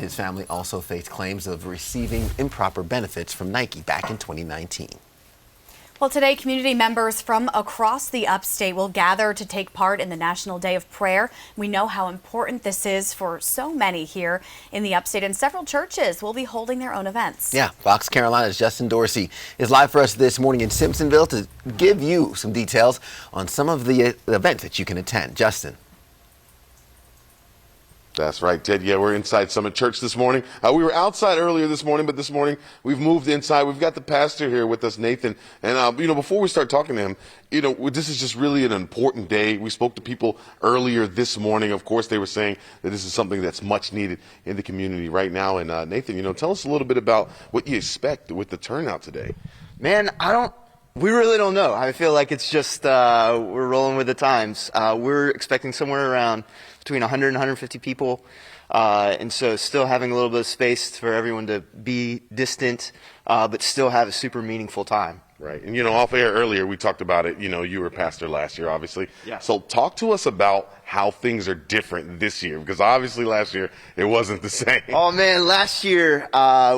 His family also faced claims of receiving improper benefits from Nike back in 2019. Well, today, community members from across the Upstate will gather to take part in the National Day of Prayer. We know how important this is for so many here in the Upstate, and several churches will be holding their own events. Yeah, Fox Carolina's Justin Dorsey is live for us this morning in Simpsonville to give you some details on some of the events that you can attend. Justin. That's right, Ted. Yeah, we're inside Summit Church this morning. We were outside earlier this morning, but this morning we've moved inside. We've got the pastor here with us, Nathan. And, before we start talking to him, this is just really an important day. We spoke to people earlier this morning. Of course, they were saying that this is something that's much needed in the community right now. And, Nathan, tell us a little bit about what you expect with the turnout today. Man, we really don't know. I feel like it's just, we're rolling with the times. We're expecting somewhere around between 100 and 150 people. And so still having a little bit of space for everyone to be distant, but still have a super meaningful time. Right. And, off air earlier, we talked about it. You were pastor last year, obviously. Yeah. So talk to us about how things are different this year, because obviously last year it wasn't the same. Oh, man, last year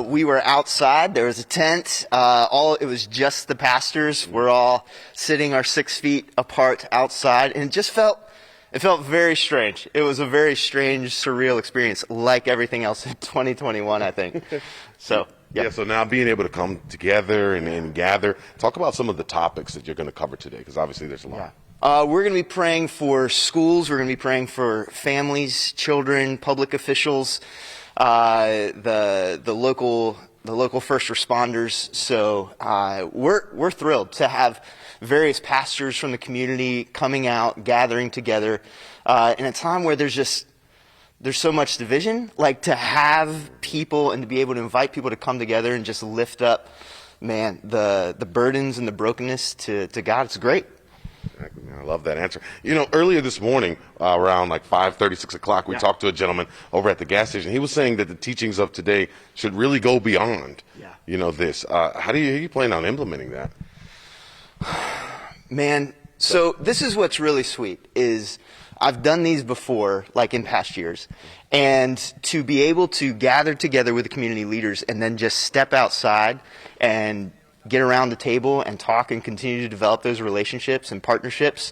we were outside. There was a tent. It was just the pastors. We're all sitting our 6 feet apart outside, and it felt very strange. It was a very strange, surreal experience, like everything else in 2021, I think. So. Yeah, so now being able to come together and gather, talk about some of the topics that you're going to cover today, because obviously there's a lot. Yeah. We're going to be praying for schools. We're going to be praying for families, children, public officials, the local first responders. So we're thrilled to have various pastors from the community coming out, gathering together in a time where there's so much division, like to have people and to be able to invite people to come together and just lift up, man, the burdens and the brokenness to God. It's great. I love that answer. Earlier this morning, around like 5:30, 6 o'clock, we talked to a gentleman over at the gas station. He was saying that the teachings of today should really go beyond, this. How do you plan on implementing that? Man, so this is what's really sweet is I've done these before, like in past years, and to be able to gather together with the community leaders and then just step outside and get around the table and talk and continue to develop those relationships and partnerships,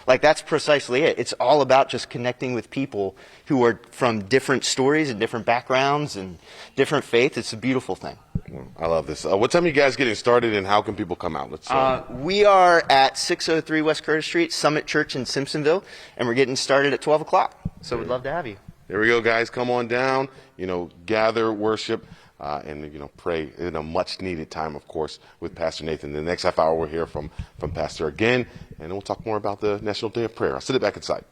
like that's precisely it. It's all about just connecting with people who are from different stories and different backgrounds and different faiths. It's a beautiful thing. I love this. What time are you guys getting started, and how can people come out? We are at 603 West Curtis Street, Summit Church in Simpsonville, and we're getting started at 12 o'clock. So we'd love to have you. There we go, guys. Come on down, gather, worship, and, pray in a much-needed time, of course, with Pastor Nathan. The next half hour, we'll hear from Pastor again, and then we'll talk more about the National Day of Prayer. I'll sit it back inside.